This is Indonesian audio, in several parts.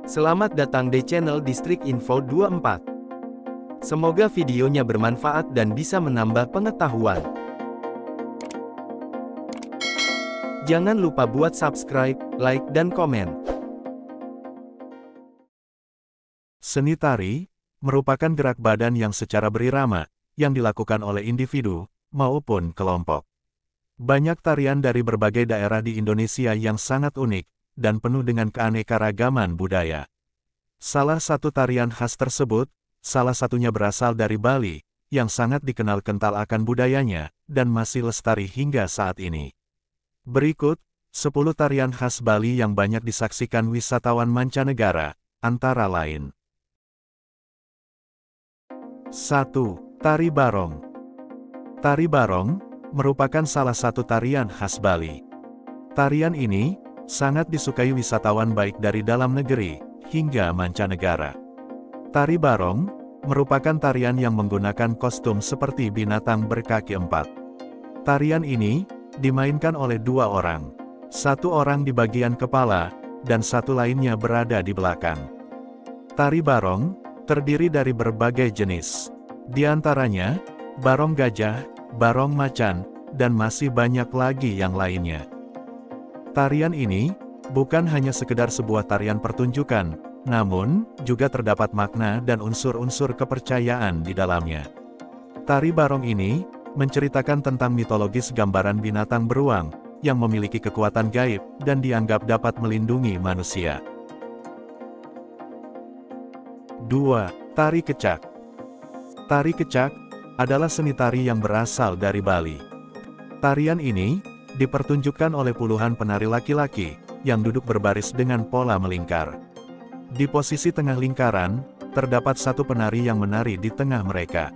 Selamat datang di channel Distrik Info 24. Semoga videonya bermanfaat dan bisa menambah pengetahuan. Jangan lupa buat subscribe, like, dan komen. Seni tari merupakan gerak badan yang secara berirama, yang dilakukan oleh individu maupun kelompok. Banyak tarian dari berbagai daerah di Indonesia yang sangat unik dan penuh dengan keanekaragaman budaya. Salah satu tarian khas tersebut, salah satunya berasal dari Bali, yang sangat dikenal kental akan budayanya, dan masih lestari hingga saat ini. Berikut, 10 tarian khas Bali yang banyak disaksikan wisatawan mancanegara, antara lain. 1. Tari Barong. Tari Barong merupakan salah satu tarian khas Bali. Tarian ini sangat disukai wisatawan baik dari dalam negeri hingga mancanegara. Tari Barong merupakan tarian yang menggunakan kostum seperti binatang berkaki empat. Tarian ini dimainkan oleh dua orang. Satu orang di bagian kepala, dan satu lainnya berada di belakang. Tari Barong terdiri dari berbagai jenis. Di antaranya, barong gajah, barong macan, dan masih banyak lagi yang lainnya. Tarian ini bukan hanya sekedar sebuah tarian pertunjukan, namun juga terdapat makna dan unsur-unsur kepercayaan di dalamnya. Tari Barong ini menceritakan tentang mitologis gambaran binatang beruang yang memiliki kekuatan gaib dan dianggap dapat melindungi manusia. 2. Tari Kecak. Tari Kecak adalah seni tari yang berasal dari Bali. Tarian ini dipertunjukkan oleh puluhan penari laki-laki yang duduk berbaris dengan pola melingkar. Di posisi tengah lingkaran, terdapat satu penari yang menari di tengah mereka.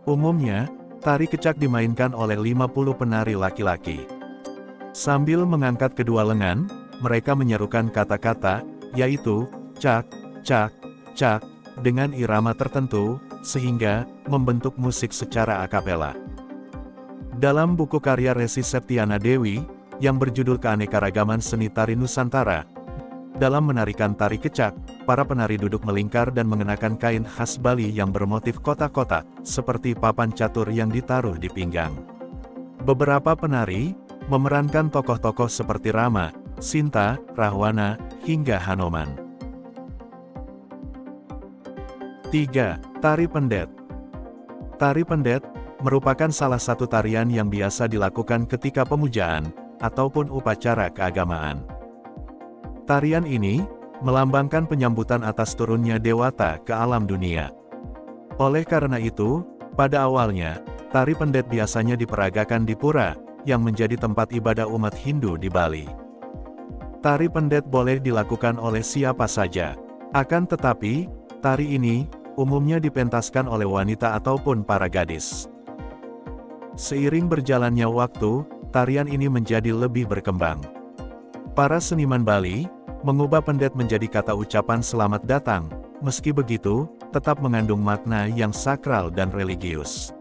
Umumnya, tari kecak dimainkan oleh 50 penari laki-laki. Sambil mengangkat kedua lengan, mereka menyerukan kata-kata, yaitu, cak, cak, cak, dengan irama tertentu, sehingga membentuk musik secara akapela. Dalam buku karya Resi Septiana Dewi, yang berjudul Keanekaragaman Seni Tari Nusantara, dalam menarikan tari kecak, para penari duduk melingkar dan mengenakan kain khas Bali yang bermotif kotak-kotak, seperti papan catur yang ditaruh di pinggang. Beberapa penari memerankan tokoh-tokoh seperti Rama, Sinta, Rahwana, hingga Hanoman. 3. Tari Pendet. Tari Pendet merupakan salah satu tarian yang biasa dilakukan ketika pemujaan ataupun upacara keagamaan. Tarian ini melambangkan penyambutan atas turunnya dewata ke alam dunia. Oleh karena itu, pada awalnya, tari pendet biasanya diperagakan di pura, yang menjadi tempat ibadah umat Hindu di Bali. Tari pendet boleh dilakukan oleh siapa saja. Akan tetapi, tari ini umumnya dipentaskan oleh wanita ataupun para gadis. Seiring berjalannya waktu, tarian ini menjadi lebih berkembang. Para seniman Bali mengubah pendet menjadi kata ucapan selamat datang, meski begitu, tetap mengandung makna yang sakral dan religius.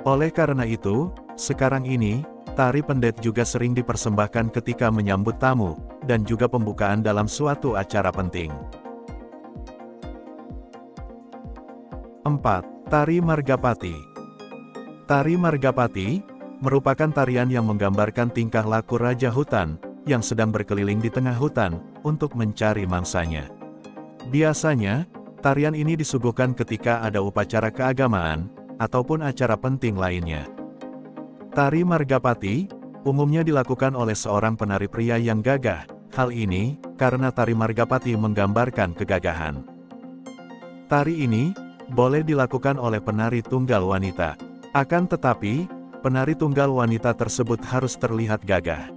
Oleh karena itu, sekarang ini, tari pendet juga sering dipersembahkan ketika menyambut tamu, dan juga pembukaan dalam suatu acara penting. 4. Tari Margapati. Tari Margapati merupakan tarian yang menggambarkan tingkah laku raja hutan yang sedang berkeliling di tengah hutan untuk mencari mangsanya. Biasanya, tarian ini disuguhkan ketika ada upacara keagamaan ataupun acara penting lainnya. Tari Margapati umumnya dilakukan oleh seorang penari pria yang gagah. Hal ini karena tari Margapati menggambarkan kegagahan. Tari ini boleh dilakukan oleh penari tunggal wanita. Akan tetapi, penari tunggal wanita tersebut harus terlihat gagah.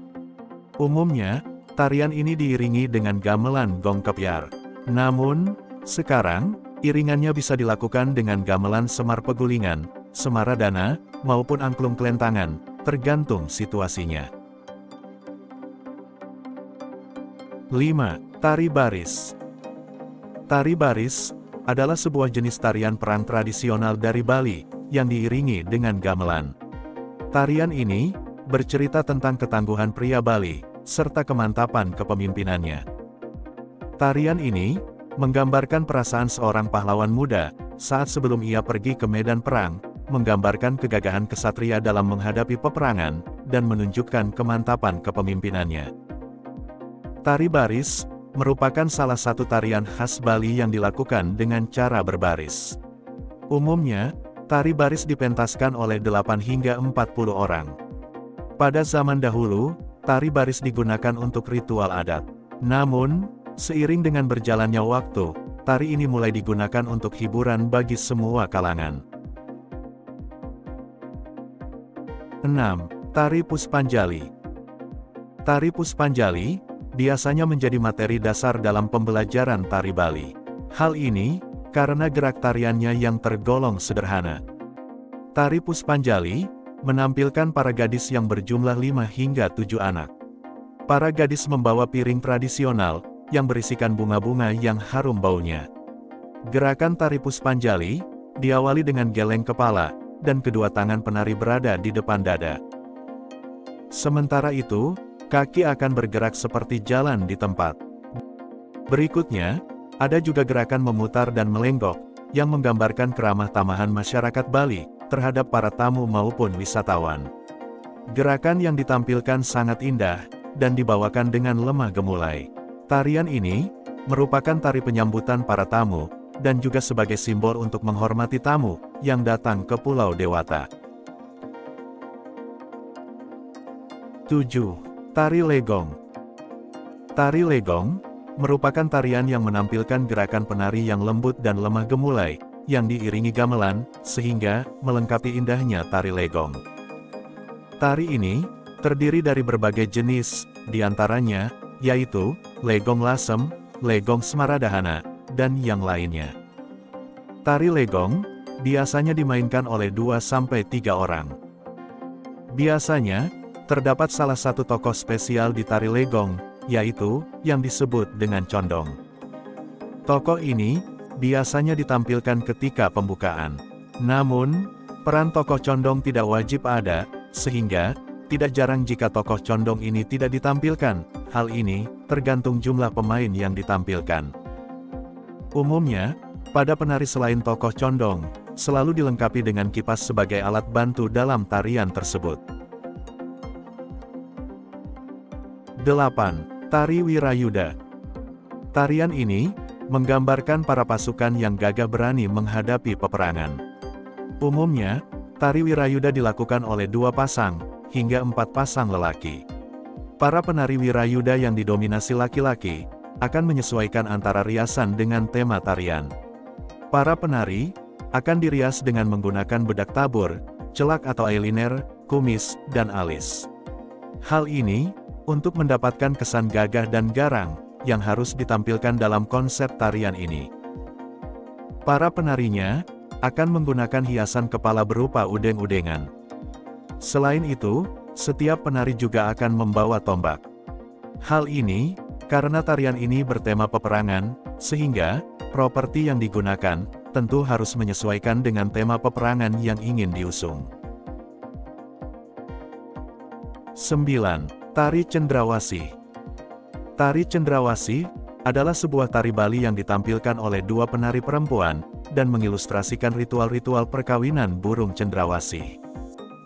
Umumnya, tarian ini diiringi dengan gamelan gong kepiar. Namun, sekarang, iringannya bisa dilakukan dengan gamelan semar pegulingan, semaradana, maupun angklung kelentangan, tergantung situasinya. 5. Tari Baris. Tari Baris adalah sebuah jenis tarian perang tradisional dari Bali, yang diiringi dengan gamelan. Tarian ini bercerita tentang ketangguhan pria Bali, serta kemantapan kepemimpinannya. Tarian ini menggambarkan perasaan seorang pahlawan muda saat sebelum ia pergi ke medan perang, menggambarkan kegagahan kesatria dalam menghadapi peperangan, dan menunjukkan kemantapan kepemimpinannya. Tari baris merupakan salah satu tarian khas Bali yang dilakukan dengan cara berbaris. Umumnya, tari baris dipentaskan oleh 8 hingga 40 orang. Pada zaman dahulu, tari baris digunakan untuk ritual adat. Namun, seiring dengan berjalannya waktu, tari ini mulai digunakan untuk hiburan bagi semua kalangan. 6. Tari Puspanjali. Tari Puspanjali biasanya menjadi materi dasar dalam pembelajaran tari Bali. Hal ini karena gerak tariannya yang tergolong sederhana. Tari Puspanjali menampilkan para gadis yang berjumlah 5 hingga 7 anak. Para gadis membawa piring tradisional yang berisikan bunga-bunga yang harum baunya. Gerakan tari Puspanjali diawali dengan geleng kepala, dan kedua tangan penari berada di depan dada. Sementara itu, kaki akan bergerak seperti jalan di tempat. Berikutnya, ada juga gerakan memutar dan melenggok, yang menggambarkan keramah tamahan masyarakat Bali terhadap para tamu maupun wisatawan. Gerakan yang ditampilkan sangat indah, dan dibawakan dengan lemah gemulai. Tarian ini merupakan tari penyambutan para tamu, dan juga sebagai simbol untuk menghormati tamu yang datang ke Pulau Dewata. 7. Tari Legong. Tari Legong merupakan tarian yang menampilkan gerakan penari yang lembut dan lemah gemulai, yang diiringi gamelan, sehingga melengkapi indahnya tari Legong. Tari ini terdiri dari berbagai jenis, diantaranya yaitu Legong Lasem, Legong Semaradahana, dan yang lainnya. Tari Legong biasanya dimainkan oleh 2-3 orang. Biasanya, terdapat salah satu tokoh spesial di tari Legong, yaitu yang disebut dengan condong. Tokoh ini biasanya ditampilkan ketika pembukaan. Namun, peran tokoh condong tidak wajib ada, sehingga tidak jarang jika tokoh condong ini tidak ditampilkan. Hal ini tergantung jumlah pemain yang ditampilkan. Umumnya, pada penari selain tokoh condong, selalu dilengkapi dengan kipas sebagai alat bantu dalam tarian tersebut. 8. Tari Wirayuda. Tarian ini menggambarkan para pasukan yang gagah berani menghadapi peperangan. Umumnya, tari Wirayuda dilakukan oleh 2 pasang, hingga 4 pasang lelaki. Para penari Wirayuda yang didominasi laki-laki, akan menyesuaikan antara riasan dengan tema tarian. Para penari akan dirias dengan menggunakan bedak tabur, celak atau eyeliner, kumis, dan alis. Hal ini untuk mendapatkan kesan gagah dan garang yang harus ditampilkan dalam konsep tarian ini. Para penarinya akan menggunakan hiasan kepala berupa udeng-udengan. Selain itu, setiap penari juga akan membawa tombak. Hal ini karena tarian ini bertema peperangan, sehingga properti yang digunakan tentu harus menyesuaikan dengan tema peperangan yang ingin diusung. 9. Tari Cendrawasih. Tari Cendrawasih adalah sebuah tari Bali yang ditampilkan oleh 2 penari perempuan, dan mengilustrasikan ritual-ritual perkawinan burung cendrawasih.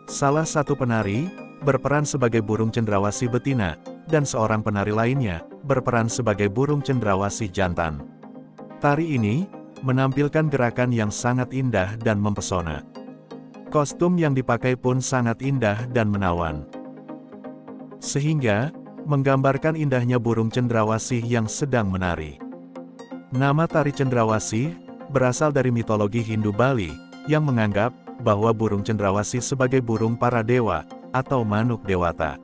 Salah satu penari berperan sebagai burung cendrawasih betina, dan seorang penari lainnya berperan sebagai burung cendrawasih jantan. Tari ini menampilkan gerakan yang sangat indah dan mempesona. Kostum yang dipakai pun sangat indah dan menawan, sehingga menggambarkan indahnya burung cendrawasih yang sedang menari. Nama tari cendrawasih berasal dari mitologi Hindu Bali, yang menganggap bahwa burung cendrawasih sebagai burung para dewa, atau manuk dewata.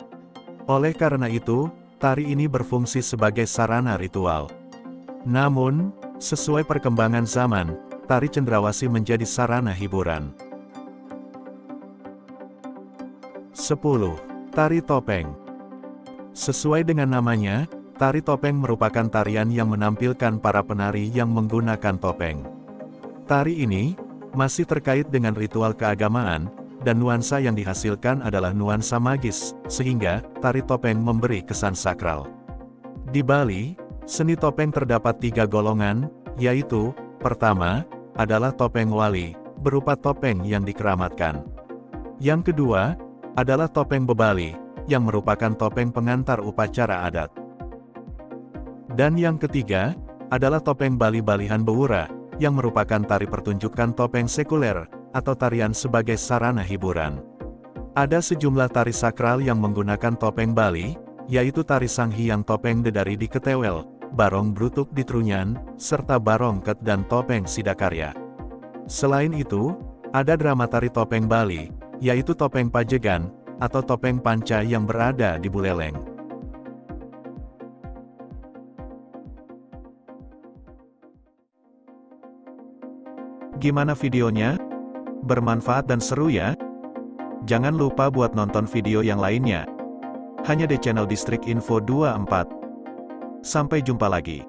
Oleh karena itu, tari ini berfungsi sebagai sarana ritual. Namun, sesuai perkembangan zaman, tari cendrawasih menjadi sarana hiburan. 10. Tari Topeng. Sesuai dengan namanya, tari topeng merupakan tarian yang menampilkan para penari yang menggunakan topeng. Tari ini masih terkait dengan ritual keagamaan, dan nuansa yang dihasilkan adalah nuansa magis, sehingga tari topeng memberi kesan sakral. Di Bali, Seni topeng terdapat 3 golongan, yaitu, pertama, adalah topeng wali, berupa topeng yang dikeramatkan. Yang kedua, adalah topeng bebali, yang merupakan topeng pengantar upacara adat. Dan yang ketiga, adalah topeng Bali-Balihan Bewura, yang merupakan tari pertunjukan topeng sekuler, atau tarian sebagai sarana hiburan. Ada sejumlah tari sakral yang menggunakan topeng Bali, yaitu tari Sanghyang Topeng Dedari di Ketewel, Barong Brutuk di Trunyan, serta Barongket dan topeng Sidakarya. Selain itu, ada drama tari topeng Bali, yaitu topeng Pajegan, atau topeng Panca yang berada di Buleleng. Gimana videonya? Bermanfaat dan seru ya? Jangan lupa buat nonton video yang lainnya. Hanya di channel Distrik Info 24. Sampai jumpa lagi.